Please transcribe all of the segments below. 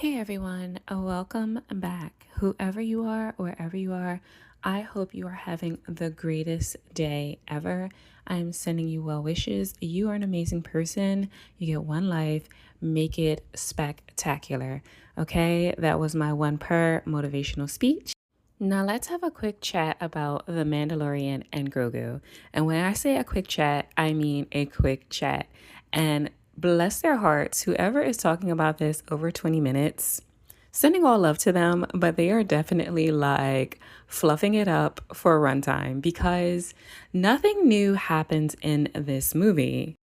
Hey everyone, welcome back. Whoever you are, wherever you are, I hope you are having the greatest day ever. I'm sending you well wishes. You are an amazing person. You get one life. Make it spectacular. Okay, that was my one per motivational speech. Now let's have a quick chat about The Mandalorian and Grogu. And when I say a quick chat, I mean a quick chat. And bless their hearts, whoever is talking about this over 20 minutes, sending all love to them, but they are definitely like fluffing it up for runtime because nothing new happens in this movie.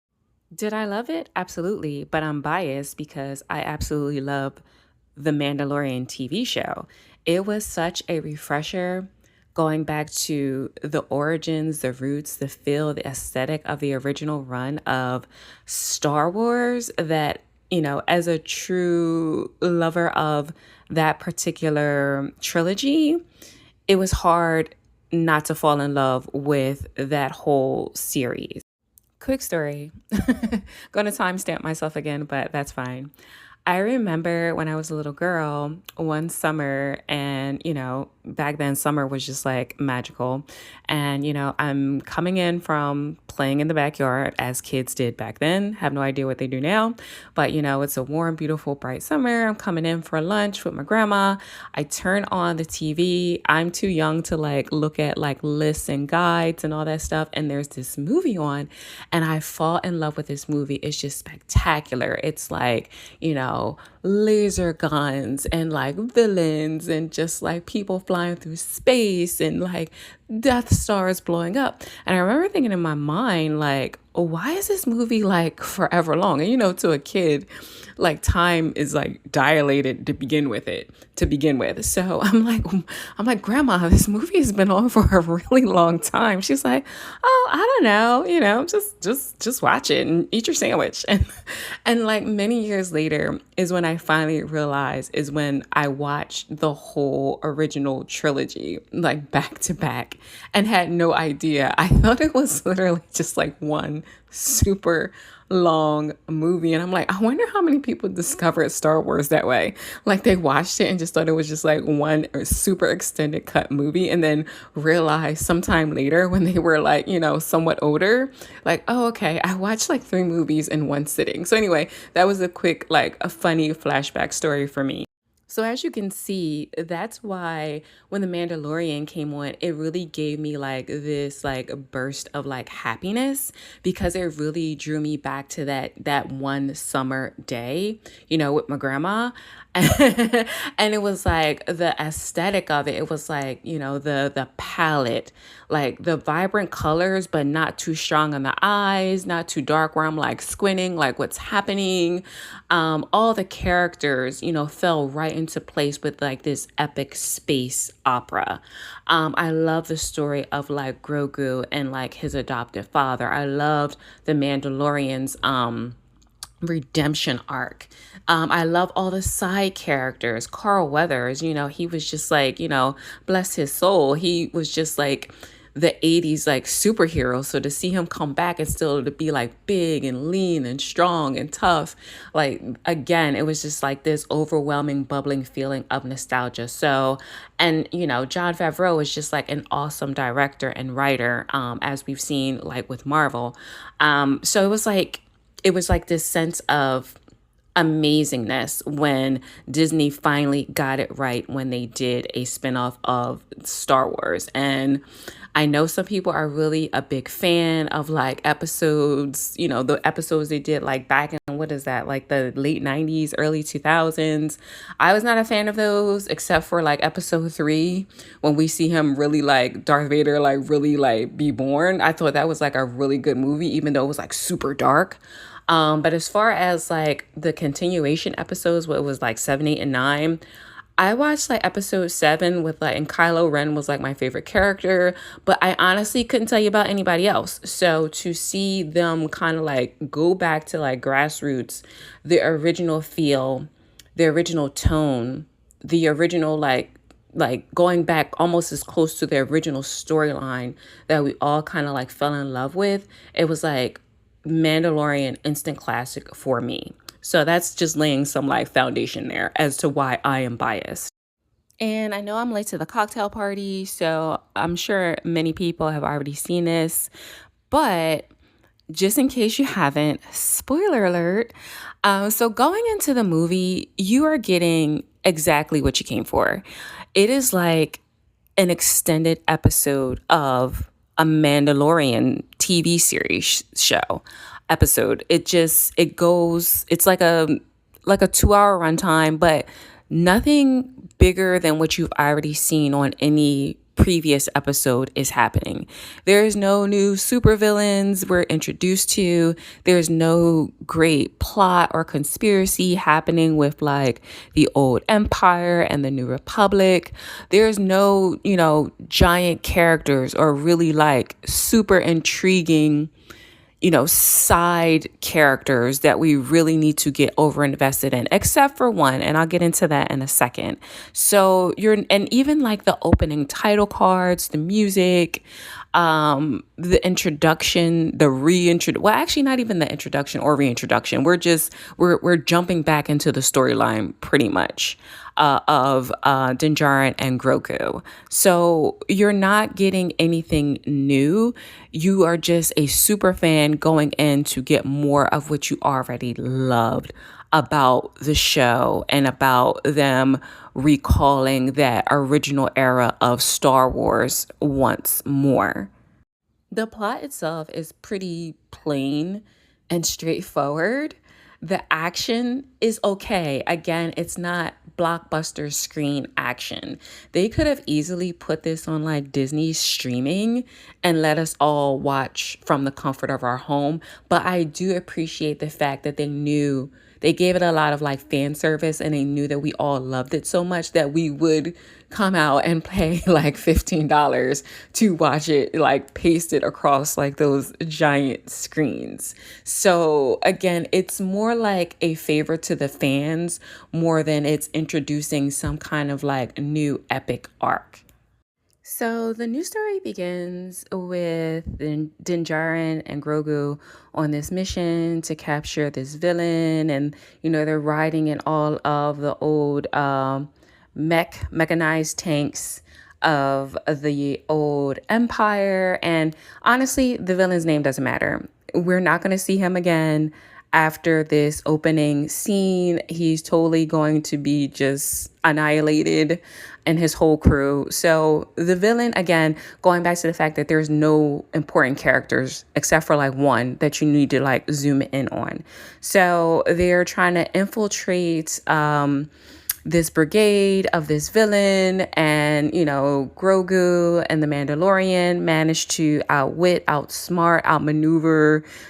Did I love it? Absolutely, but I'm biased because I absolutely love the Mandalorian TV show. It was such a refresher going back to the origins, the roots, the feel, the aesthetic of the original run of Star Wars that, as a true lover of that particular trilogy, it was hard not to fall in love with that whole series. Quick story. Gonna timestamp myself again, but that's fine. I remember when I was a little girl, one summer, and back then summer was just like magical. And I'm coming in from playing in the backyard as kids did back then. Have no idea what they do now, but it's a warm, beautiful, bright summer. I'm coming in for lunch with my grandma. I turn on the TV. I'm too young to like look at like lists and guides and all that stuff. And there's this movie on, and I fall in love with this movie. It's just spectacular. It's like, laser guns and like villains and just like people flying through space and like Death Stars blowing up. And I remember thinking in my mind, like, why is this movie like forever long? And to a kid, like time is like dilated to begin with So I'm like, Grandma, this movie has been on for a really long time. She's like, oh, I don't know, just watch it and eat your sandwich. And like many years later is when I finally realized is when I watched the whole original trilogy, like back to back, and had no idea. I thought it was literally just like one super long movie. And I'm like, I wonder how many people discovered Star Wars that way. Like they watched it and just thought it was just like one super extended cut movie, and then realized sometime later when they were like, somewhat older, like, oh, okay, I watched like 3 movies in one sitting. So anyway, that was a quick, like a funny flashback story for me. So as you can see, that's why when The Mandalorian came on, it really gave me like this like burst of like happiness because it really drew me back to that one summer day, with my grandma. And it was like the aesthetic of it. It was like, the palette, like the vibrant colors, but not too strong on the eyes, not too dark where I'm like squinting, like what's happening. All the characters, fell right into place with like this epic space opera. I love the story of like Grogu and like his adoptive father. I loved the Mandalorian's redemption arc. I love all the side characters. Carl Weathers, he was just like, bless his soul. He was just like the 80s like superhero. So to see him come back and still to be like big and lean and strong and tough, like again, it was just like this overwhelming bubbling feeling of nostalgia. So, and Jon Favreau is just like an awesome director and writer, as we've seen like with Marvel. So it was like this sense of amazingness when Disney finally got it right when they did a spinoff of Star Wars. And I know some people are really a big fan of like episodes, the episodes they did like back in, what is that, like the late 90s, early 2000s. I was not a fan of those except for like episode 3 when we see him really like Darth Vader, like really like be born. I thought that was like a really good movie, even though it was like super dark. But as far as like the continuation episodes, what it was like 7, 8, and 9, I watched like episode 7 with like, and Kylo Ren was like my favorite character, but I honestly couldn't tell you about anybody else. So to see them kind of like go back to like grassroots, the original feel, the original tone, the original like going back almost as close to the original storyline that we all kind of like fell in love with, it was like Mandalorian instant classic for me. So that's just laying some like foundation there as to why I am biased. And I know I'm late to the cocktail party, so I'm sure many people have already seen this, but just in case you haven't, spoiler alert. So going into the movie, you are getting exactly what you came for. It is like an extended episode of a Mandalorian TV series show episode. It goes, it's like a 2 hour runtime, but nothing bigger than what you've already seen on any previous episode is happening. There's no new supervillains we're introduced to. There's no great plot or conspiracy happening with like the old empire and the new republic. There's no, giant characters or really like super intriguing side characters that we really need to get over invested in, except for one, and I'll get into that in a second. So and even like the opening title cards, the music, the introduction, well, actually not even the introduction or reintroduction. We're jumping back into the storyline pretty much. Of Din Djarin and Grogu. So you're not getting anything new. You are just a super fan going in to get more of what you already loved about the show and about them recalling that original era of Star Wars once more. The plot itself is pretty plain and straightforward. The action is okay. Again, it's not blockbuster screen action. They could have easily put this on like Disney streaming and let us all watch from the comfort of our home. But I do appreciate the fact that they gave it a lot of like fan service, and they knew that we all loved it so much that we would come out and pay like $15 to watch it like pasted across like those giant screens. So again, it's more like a favor to the fans more than it's introducing some kind of like new epic arc. So the new story begins with Din Djarin and Grogu on this mission to capture this villain, and they're riding in all of the old mechanized tanks of the old empire. And honestly, the villain's name doesn't matter. We're not going to see him again. After this opening scene, he's totally going to be just annihilated and his whole crew. So the villain, again, going back to the fact that there's no important characters except for like one that you need to like zoom in on. So they're trying to infiltrate this brigade of this villain, and Grogu and the Mandalorian managed to outmaneuver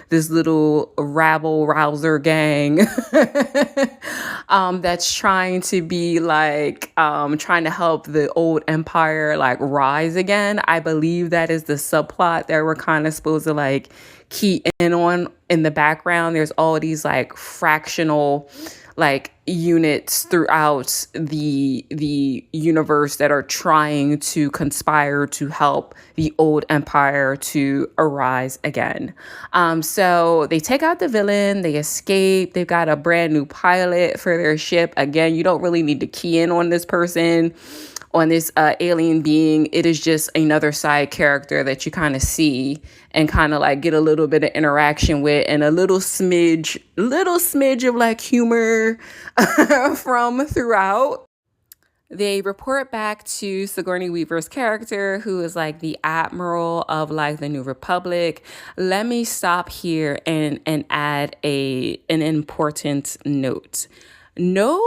this little rabble rouser gang that's trying to be like trying to help the old empire like rise again. I believe that is the subplot that we're kind of supposed to like key in on in the background. There's all these like fractional like units throughout the universe that are trying to conspire to help the old empire to arise again. So they take out the villain, they escape, they've got a brand new pilot for their ship. Again, you don't really need to key in on this person, on this alien being. It is just another side character that you kind of see and kind of like get a little bit of interaction with, and a little smidge of like humor from throughout. They report back to Sigourney Weaver's character, who is like the admiral of like the New Republic. Let me stop here and add an important note. No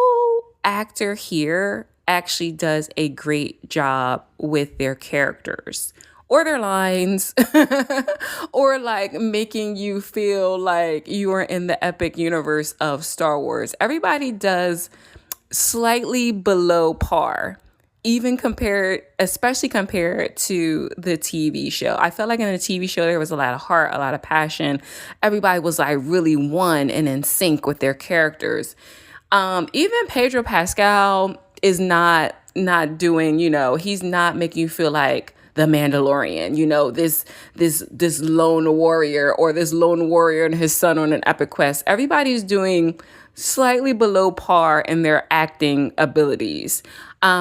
actor here actually does a great job with their characters or their lines or like making you feel like you are in the epic universe of Star Wars. Everybody does slightly below par, especially compared to the TV show. I felt like in the TV show, there was a lot of heart, a lot of passion. Everybody was like really one and in sync with their characters. Even Pedro Pascal is not doing, he's not making you feel like the Mandalorian, this lone warrior, or this lone warrior and his son on an epic quest. Everybody's doing slightly below par in their acting abilities.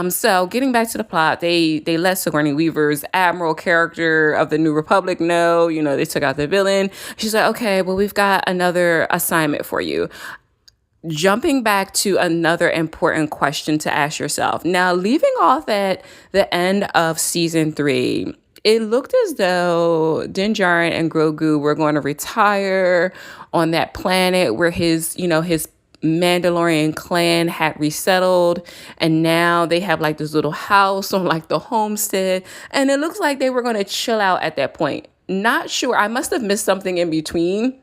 So getting back to the plot, they let Sigourney Weaver's admiral character of the New Republic know, they took out the villain. She's like, okay, well, we've got another assignment for you. Jumping back to another important question to ask yourself. Now, leaving off at the end of season 3, it looked as though Din Djarin and Grogu were going to retire on that planet where his Mandalorian clan had resettled, and now they have like this little house on like the homestead, and it looks like they were going to chill out at that point. Not sure. I must have missed something in between,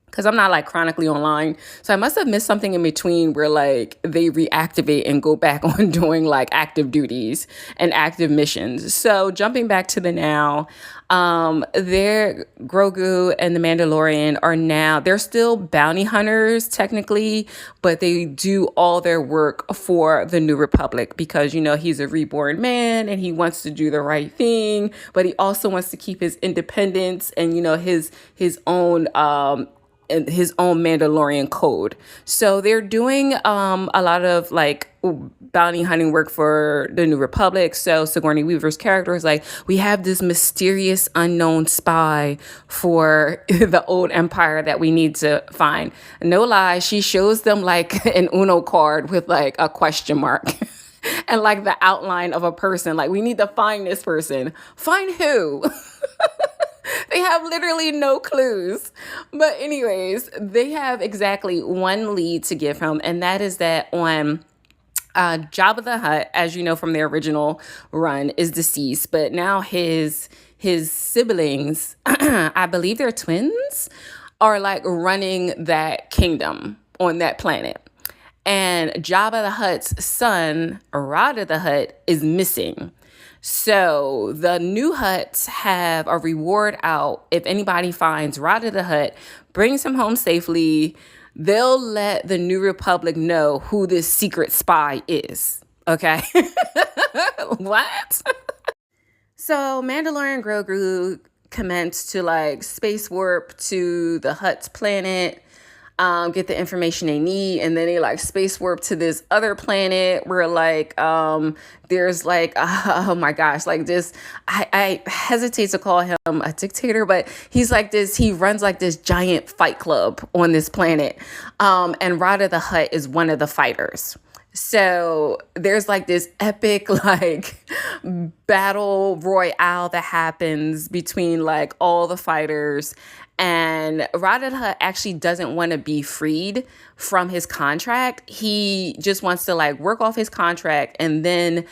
because I'm not like chronically online. So I must have missed something in between where like they reactivate and go back on doing like active duties and active missions. So jumping back to the now, Grogu and the Mandalorian they're still bounty hunters technically, but they do all their work for the New Republic because, he's a reborn man and he wants to do the right thing, but he also wants to keep his independence and, his own, his own Mandalorian code. So they're doing a lot of like bounty hunting work for the New Republic. So Sigourney Weaver's character is like, we have this mysterious unknown spy for the old empire that we need to find. No lie, she shows them like an Uno card with like a question mark. And like the outline of a person. Like, we need to find this person. Find who? They have literally no clues. But anyways, they have exactly one lead to give him, and that is that on Jabba the Hutt, as you know from the original run, is deceased. But now his siblings, I believe they're twins, are like running that kingdom on that planet. And Jabba the Hutt's son, Rada the Hutt, is missing. So the new Hutts have a reward out. If anybody finds Rada the Hutt, brings him home safely, they'll let the New Republic know who this secret spy is. Okay? What? So Mandalorian Grogu commenced to like space warp to the Hutt's planet, get the information they need, and then they like space warp to this other planet where like there's like oh my gosh, like this I hesitate to call him a dictator, but he runs like this giant fight club on this planet, and Rada the Hutt is one of the fighters. So there's like this epic like battle royale that happens between like all the fighters. And Rada the Hutt actually doesn't want to be freed from his contract. He just wants to like work off his contract and then,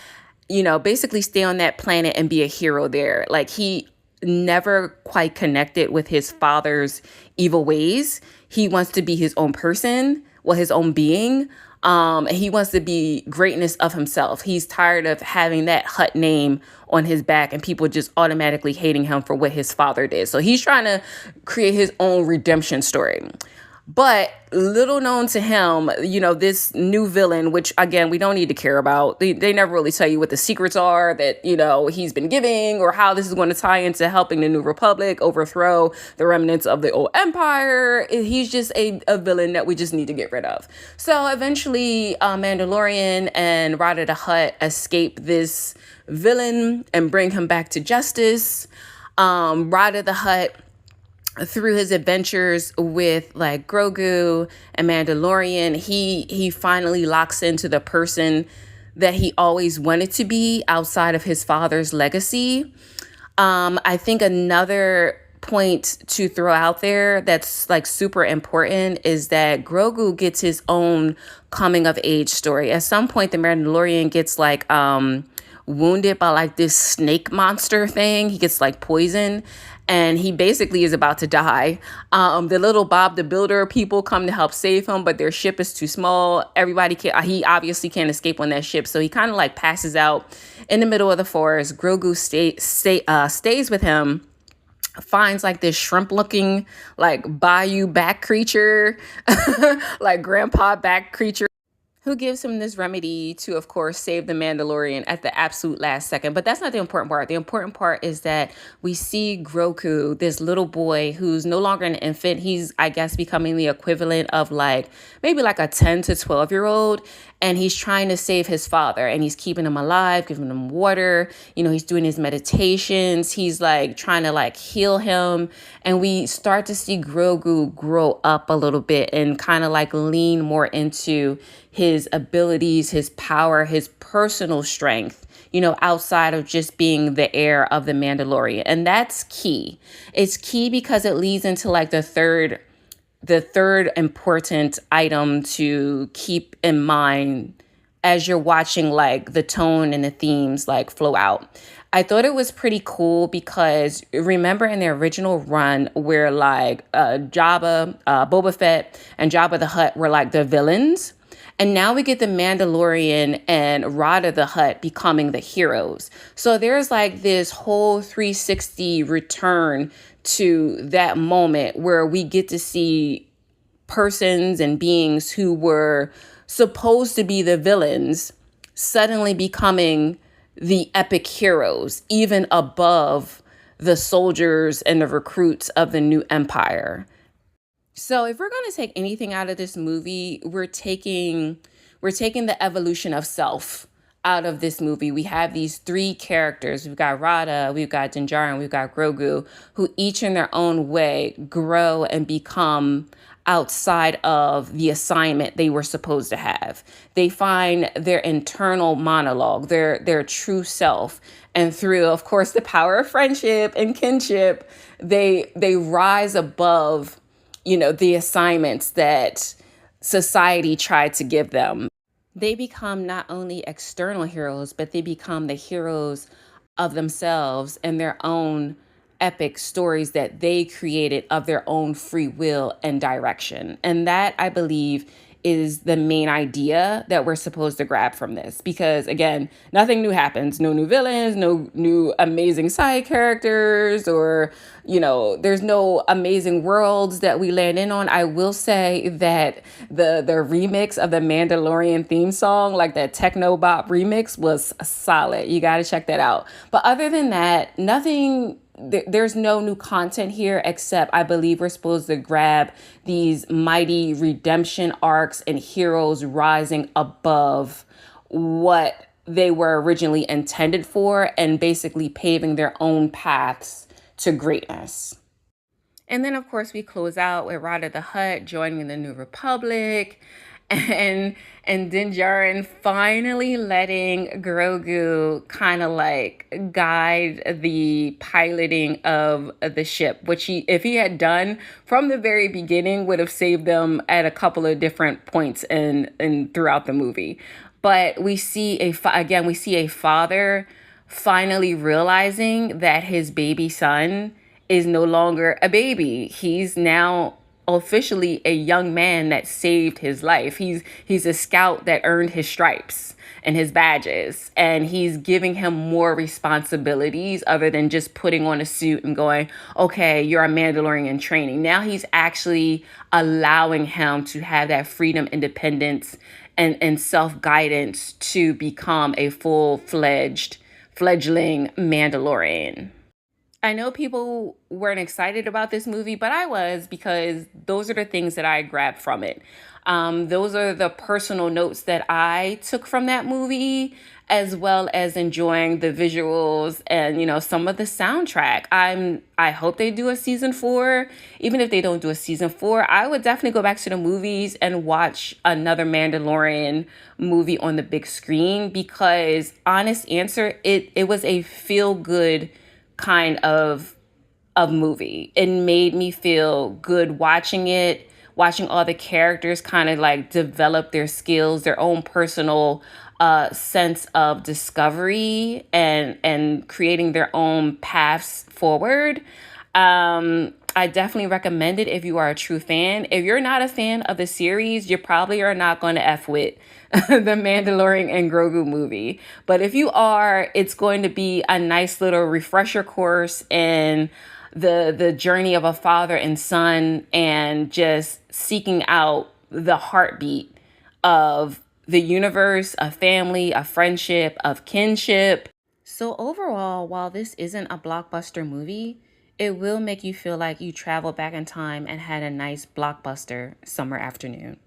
basically stay on that planet and be a hero there. Like, he never quite connected with his father's evil ways. He wants to be his own person, his own being. And he wants to be greatness of himself. He's tired of having that Hutt name on his back and people just automatically hating him for what his father did. So he's trying to create his own redemption story. But little known to him, this new villain, which, again, we don't need to care about. They never really tell you what the secrets are that, he's been giving or how this is going to tie into helping the New Republic overthrow the remnants of the old empire. He's just a villain that we just need to get rid of. So eventually, Mandalorian and Rada the Hutt escape this villain and bring him back to justice. Rada the Hutt, through his adventures with like Grogu and Mandalorian, he finally locks into the person that he always wanted to be outside of his father's legacy. I think another point to throw out there that's like super important is that Grogu gets his own coming of age story. At some point, the Mandalorian gets like wounded by like this snake monster thing. He gets like poisoned. And he basically is about to die. The little Bob the Builder people come to help save him, but their ship is too small. He obviously can't escape on that ship. So he kind of like passes out in the middle of the forest. Grogu stays with him, finds like this shrimp looking like bayou back creature, like grandpa back creature. who gives him this remedy to, of course, save the Mandalorian at the absolute last second. But that's not the important part. The important part is that we see Grogu, this little boy who's no longer an infant. He's, I guess, becoming the equivalent of like maybe like a 10 to 12-year-old. And he's trying to save his father, and he's keeping him alive, giving him water. You know, he's doing his meditations. He's like trying to like heal him. And we start to see Grogu grow up a little bit and kind of like lean more into his abilities, his power, his personal strength, you know, outside of just being the heir of the Mandalorian. And that's key. It's key because it leads into like the third important item to keep in mind as you're watching like the tone and the themes like flow out. I thought it was pretty cool because remember in the original run where like Jabba, Boba Fett and Jabba the Hutt were like the villains. And now we get the Mandalorian and Rada the Hutt becoming the heroes. So there's like this whole 360 return to that moment where we get to see persons and beings who were supposed to be the villains suddenly becoming the epic heroes, even above the soldiers and the recruits of the new empire. So if we're going to take anything out of this movie, we're taking the evolution of self out of this movie. We have these three characters. We've got Rada, we've got Din Djarin, we've got Grogu, who each in their own way grow and become outside of the assignment they were supposed to have. They find their internal monologue, their true self. And through, of course, the power of friendship and kinship, they rise above, you know, the assignments that society tried to give them. They become not only external heroes, but they become the heroes of themselves and their own epic stories that they created of their own free will and direction. And that, I believe, is the main idea that we're supposed to grab from this. Because again, nothing new happens. No new villains, no new amazing side characters, or, you know, there's no amazing worlds that we land in on. I will say that the remix of the Mandalorian theme song, like that techno bop remix, was solid. You got to check that out. But other than that, there's no new content here, except I believe we're supposed to grab these mighty redemption arcs and heroes rising above what they were originally intended for and basically paving their own paths to greatness. And then, of course, we close out with Rada the Hutt joining the New Republic, and Din Djarin finally letting Grogu kind of like guide the piloting of the ship, which he, if he had done from the very beginning, would have saved them at a couple of different points in throughout the movie. But we see we see a father finally realizing that his baby son is no longer a baby. He's now officially a young man that saved his life. He's a scout that earned his stripes and his badges, and he's giving him more responsibilities other than just putting on a suit and going, okay, you're a Mandalorian in training. Now he's actually allowing him to have that freedom, independence, and self-guidance to become a fledgling Mandalorian. I know people weren't excited about this movie, but I was, because those are the things that I grabbed from it. Those are the personal notes that I took from that movie, as well as enjoying the visuals and, you know, some of the soundtrack. I hope they do a season 4. Even if they don't do a season 4, I would definitely go back to the movies and watch another Mandalorian movie on the big screen, because honest answer, it was a feel good kind of movie. It made me feel good watching it, watching all the characters kind of like develop their skills, their own personal sense of discovery, and creating their own paths forward. I definitely recommend it if you are a true fan. If you're not a fan of the series, you probably are not going to F with the Mandalorian and Grogu movie. But if you are, it's going to be a nice little refresher course in the journey of a father and son, and just seeking out the heartbeat of the universe, a family, a friendship, of kinship. So overall, while this isn't a blockbuster movie, it will make you feel like you traveled back in time and had a nice blockbuster summer afternoon.